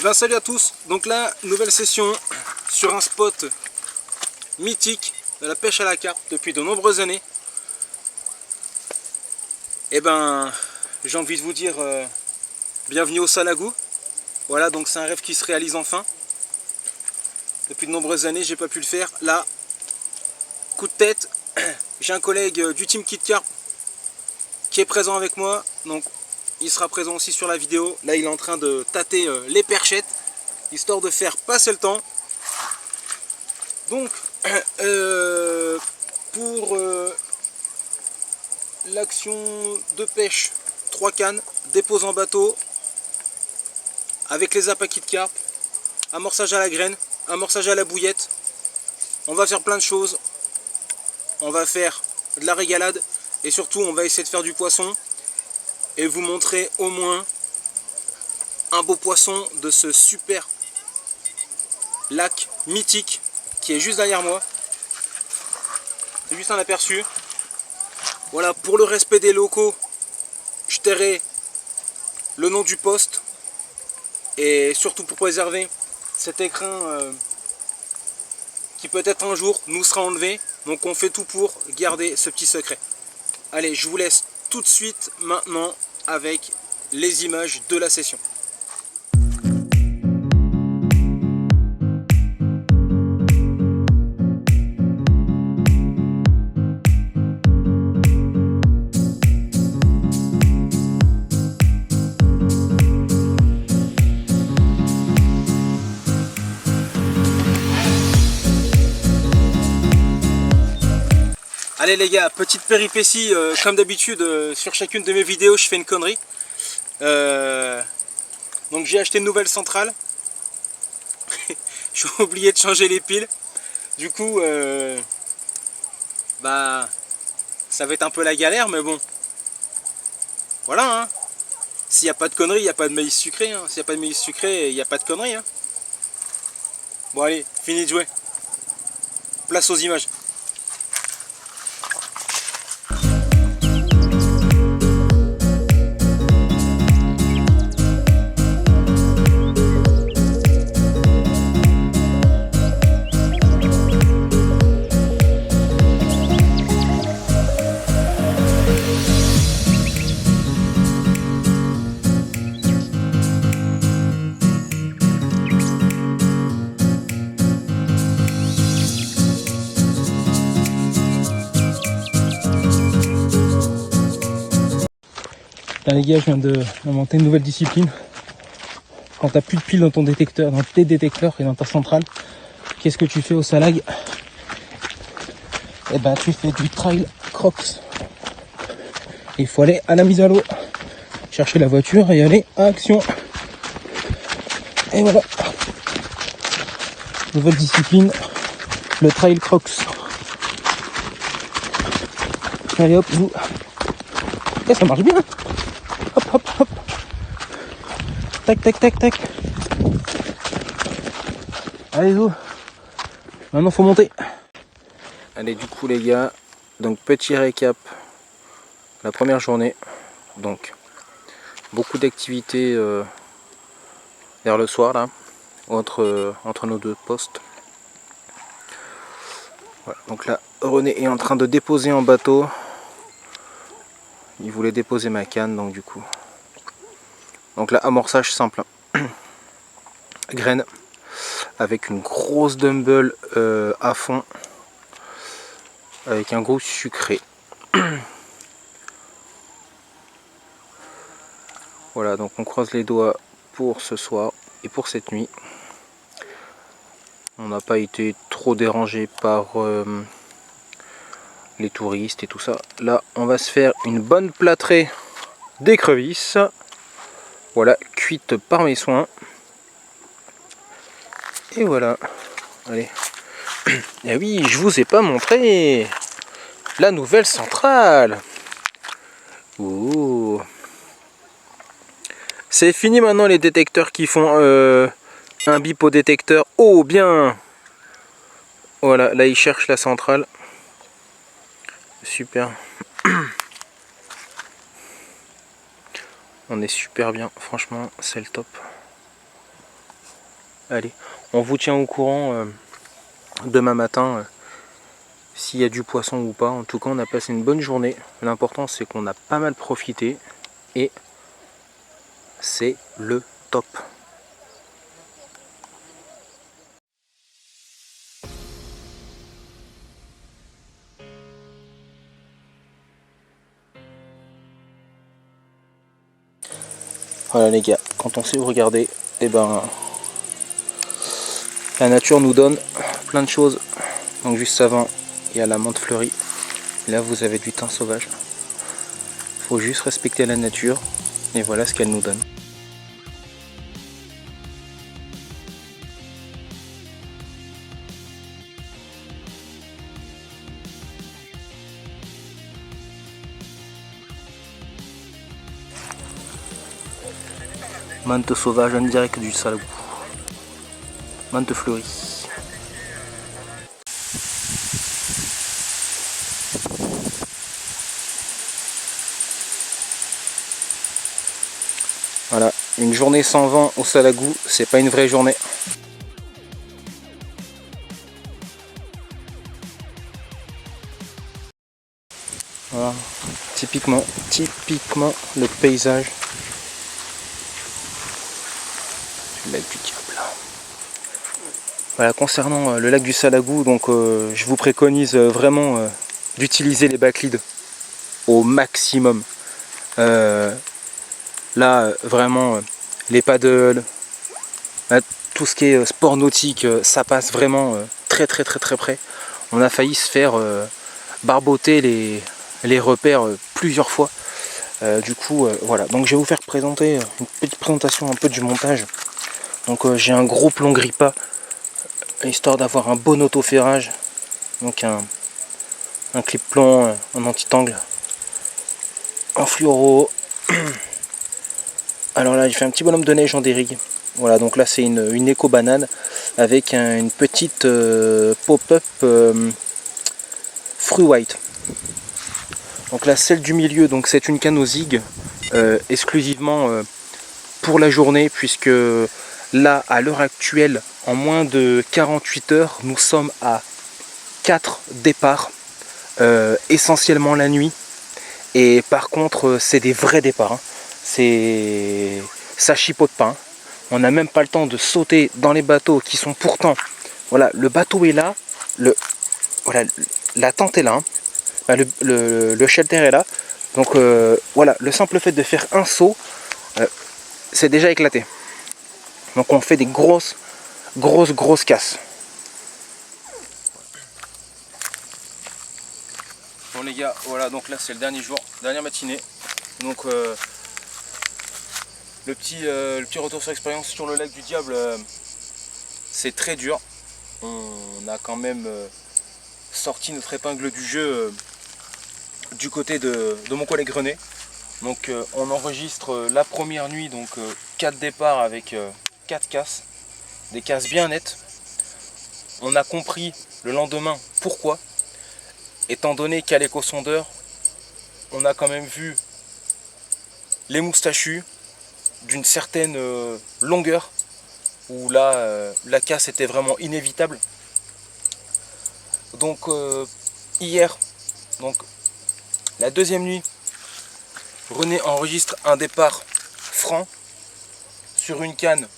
bien salut à tous, donc là nouvelle session sur un spot mythique de la pêche à la carpe depuis de nombreuses années. Et ben j'ai envie de vous dire bienvenue au Salagou. Voilà, donc c'est un rêve qui se réalise enfin. Depuis de nombreuses années j'ai pas pu le faire. Là, coup de tête, j'ai un collègue du team Kit Carp qui est présent avec moi, donc il sera présent aussi sur la vidéo. Là il est en train de tâter les perchettes, histoire de faire passer le temps. Donc pour l'action de pêche, 3 cannes, dépose en bateau avec les appâts Kit Carp, amorçage à la graine, amorçage à la bouillette. On va faire plein de choses, on va faire de la régalade et surtout on va essayer de faire du poisson et vous montrer au moins un beau poisson de ce super lac mythique qui est juste derrière moi. C'est juste un aperçu. Voilà, pour le respect des locaux, je tairai le nom du poste et surtout pour préserver cet écrin qui peut-être un jour nous sera enlevé. Donc on fait tout pour garder ce petit secret. Allez, je vous laisse tout de suite maintenant avec les images de la session. Allez les gars, petite péripétie, comme d'habitude sur chacune de mes vidéos je fais une connerie. Donc j'ai acheté une nouvelle centrale. J'ai oublié de changer les piles. Du coup, bah ça va être un peu la galère, mais bon. Voilà, hein. S'il n'y a pas de conneries, il n'y a pas de maïs sucré. Hein. S'il n'y a pas de maïs sucré, il n'y a pas de conneries. Hein. Bon allez, fini de jouer. Place aux images. Là les gars, je viens d'inventer une nouvelle discipline. Quand tu n'as plus de piles dans ton détecteur, dans tes détecteurs et dans ta centrale, qu'est-ce que tu fais au Salag? Eh ben tu fais du trail crocs. Il faut aller à la mise à l'eau, chercher la voiture et aller à action. Et voilà. Nouvelle discipline, le trail crocs. Allez hop, vous. Et ça marche bien. Hop, hop, hop. Tac, tac, tac, tac. Allez, vous. Maintenant, faut monter. Allez, du coup, les gars. Donc, petit récap. La première journée. Donc, beaucoup d'activités vers le soir, là. Entre nos deux postes. Voilà. Donc là, René est en train de déposer en bateau. Il voulait déposer ma canne, donc du coup. Donc là, amorçage simple. Graine. Avec une grosse dumbbell à fond. Avec un gros sucré. Voilà, donc on croise les doigts pour ce soir et pour cette nuit. On n'a pas été trop dérangé par les touristes et tout ça. Là, on va se faire une bonne plâtrée d'écrevisses. Voilà, cuite par mes soins. Et voilà. Allez. Et oui, je vous ai pas montré la nouvelle centrale. Ouh. C'est fini maintenant les détecteurs qui font un bip au détecteur. Oh bien. Voilà, là il cherche la centrale. Super. On est super bien, franchement c'est le top. Allez, on vous tient au courant demain matin s'il y a du poisson ou pas. En tout cas, on a passé une bonne journée. L'important, c'est qu'on a pas mal profité et c'est le top. Voilà les gars, quand on sait où regarder, et ben la nature nous donne plein de choses. Donc juste avant, il y a la menthe fleurie. Là vous avez du thym sauvage. Faut juste respecter la nature et voilà ce qu'elle nous donne. Menthe sauvage en direct du Salagou. Menthe fleurie. Voilà, une journée sans vent au Salagou, c'est pas une vraie journée. Voilà, typiquement le paysage du lac du Diable. Voilà, concernant le lac du Salagou, donc je vous préconise vraiment d'utiliser les backleads au maximum. Là, vraiment, les paddles, tout ce qui est sport nautique, ça passe vraiment très près. On a failli se faire barboter les repères plusieurs fois. Du coup, voilà. Donc je vais vous faire présenter une petite présentation un peu du montage. Donc j'ai un gros plomb grippa, histoire d'avoir un bon autoferrage. Donc un clip plomb en anti-tangle, en fluoro. Alors là, j'ai fait un petit bonhomme de neige en dérigue. Voilà, donc là c'est une éco banane avec une petite pop-up fruit white. Donc là, celle du milieu, donc c'est une canne aux zig exclusivement pour la journée, puisque là, à l'heure actuelle, en moins de 48 heures, nous sommes à 4 départs, essentiellement la nuit. Et par contre, c'est des vrais départs. Hein. Ça chipote pas. Hein. On n'a même pas le temps de sauter dans les bateaux qui sont pourtant... Voilà, le bateau est là, voilà, la tente est là, hein. Bah, le shelter est là. Donc voilà, le simple fait de faire un saut, c'est déjà éclaté. Donc on fait des grosses casses. Bon les gars, voilà, donc là c'est le dernier jour, dernière matinée. Donc le petit retour sur expérience sur le lac du Diable, c'est très dur. On a quand même sorti notre épingle du jeu du côté de mon collègue René. Donc on enregistre la première nuit, donc 4 départs avec 4 casses, des casses bien nettes. On a compris le lendemain pourquoi, étant donné qu'à l'éco-sondeur, on a quand même vu les moustachus d'une certaine longueur, où là la casse était vraiment inévitable. Donc hier, donc la deuxième nuit, René enregistre un départ franc sur une canne,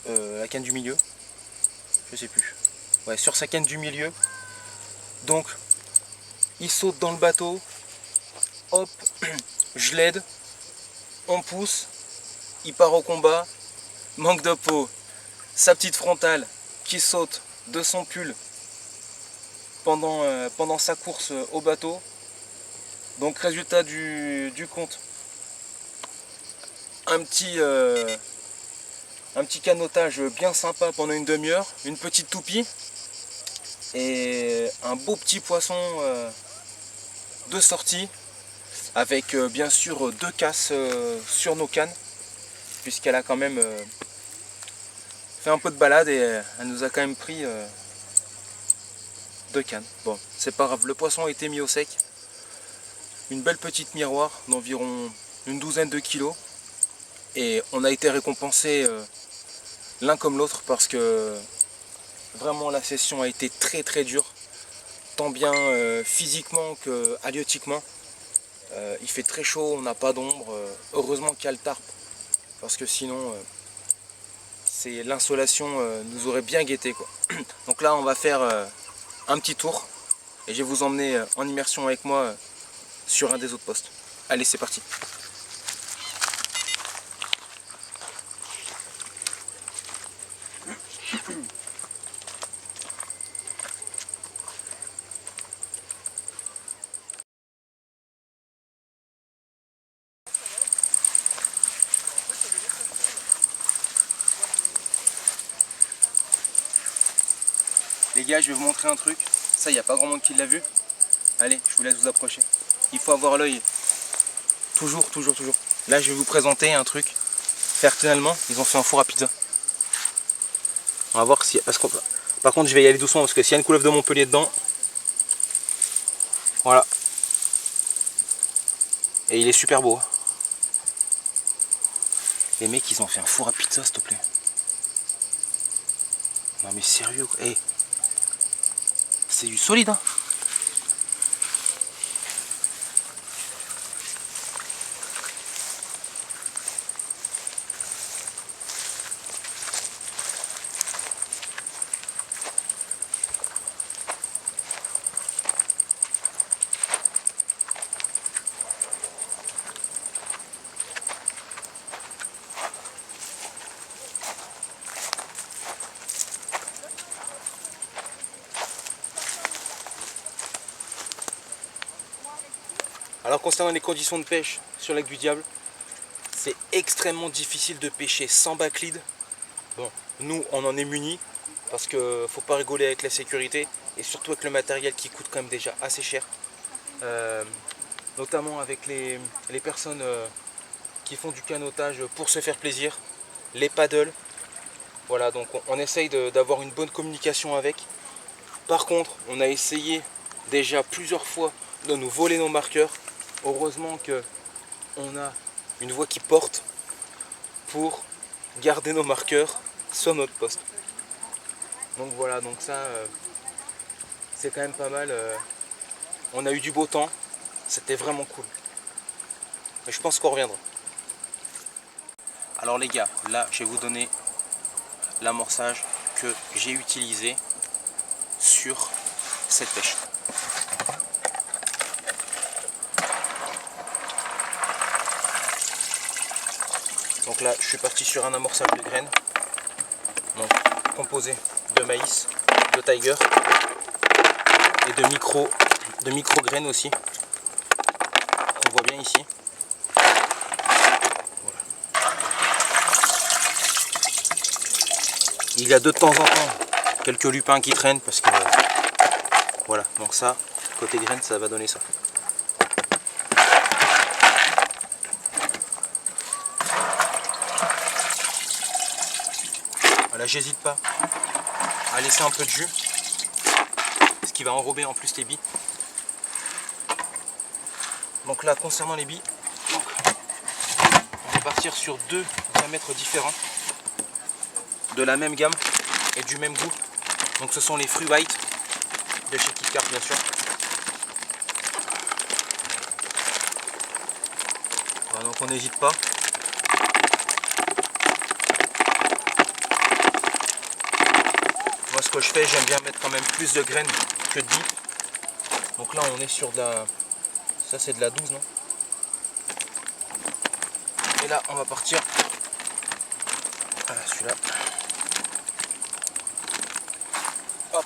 la canne du milieu, je sais plus, ouais, sur sa canne du milieu. Donc il saute dans le bateau, hop, je l'aide, on pousse, il part au combat, manque de peau, sa petite frontale qui saute de son pull pendant sa course au bateau. Donc résultat du compte, un petit canotage bien sympa pendant une demi-heure, une petite toupie et un beau petit poisson de sortie avec bien sûr 2 casses sur nos cannes, puisqu'elle a quand même fait un peu de balade et elle nous a quand même pris 2 cannes. Bon, c'est pas grave, le poisson a été mis au sec. Une belle petite miroir d'environ une douzaine de kilos. Et on a été récompensés l'un comme l'autre parce que vraiment la session a été très très dure, tant bien physiquement que halieutiquement. Il fait très chaud, on n'a pas d'ombre, heureusement qu'il y a le tarp parce que sinon c'est l'insolation nous aurait bien guetté quoi. Donc là on va faire un petit tour et je vais vous emmener en immersion avec moi sur un des autres postes. Allez, c'est parti. Les gars, je vais vous montrer un truc. Ça, il n'y a pas grand monde qui l'a vu. Allez, je vous laisse vous approcher. Il faut avoir l'œil. Toujours. Là, je vais vous présenter un truc. Personnellement, ils ont fait un four à pizza. On va voir si... Par contre, je vais y aller doucement parce que s'il y a une couleuvre de Montpellier dedans... Voilà. Et il est super beau. Les mecs, ils ont fait un four à pizza, s'il te plaît. Non mais sérieux quoi. Hey. C'est du solide hein. Alors concernant les conditions de pêche sur le lac du Diable, c'est extrêmement difficile de pêcher sans backlid. Bon, nous on en est munis parce que faut pas rigoler avec la sécurité et surtout avec le matériel qui coûte quand même déjà assez cher. Notamment avec les personnes qui font du canotage pour se faire plaisir, les paddles. Voilà, donc on essaye d'avoir une bonne communication avec. Par contre, on a essayé déjà plusieurs fois de nous voler nos marqueurs. Heureusement qu'on a une voie qui porte pour garder nos marqueurs sur notre poste. Donc voilà, donc ça c'est quand même pas mal. On a eu du beau temps, c'était vraiment cool. Mais je pense qu'on reviendra. Alors les gars, là je vais vous donner l'amorçage que j'ai utilisé sur cette pêche. Donc là je suis parti sur un amorçage de graines, donc composé de maïs, de tiger et de micro graines aussi, qu'on voit bien ici. Voilà. Il y a de temps en temps quelques lupins qui traînent parce que voilà, donc ça, côté graines, ça va donner ça. Voilà, j'hésite pas à laisser un peu de jus, ce qui va enrober en plus les billes. Donc là, concernant les billes, on va partir sur deux diamètres différents, de la même gamme et du même goût. Donc ce sont les Free White de chez KitKat bien sûr. Voilà, donc on n'hésite pas. Moi ce que je fais, j'aime bien mettre quand même plus de graines que de billes. Donc là on est sur de la... Ça c'est de la 12 non? Et là on va partir. Voilà celui-là. Hop.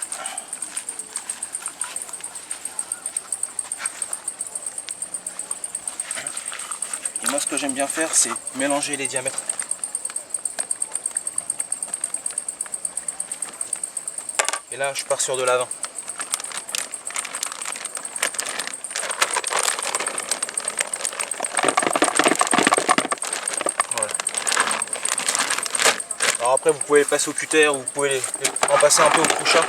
Et moi ce que j'aime bien faire c'est mélanger les diamètres. Et là je pars sur de la 20. Voilà. Alors après vous pouvez les passer au cutter, vous pouvez en passer un peu au crouchat.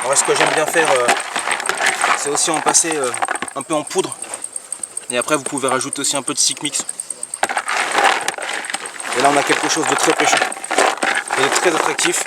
Alors ce que j'aime bien faire c'est aussi en passer un peu en poudre. Et après vous pouvez rajouter aussi un peu de stick mix Et là on a quelque chose de très pêchant et de très attractif.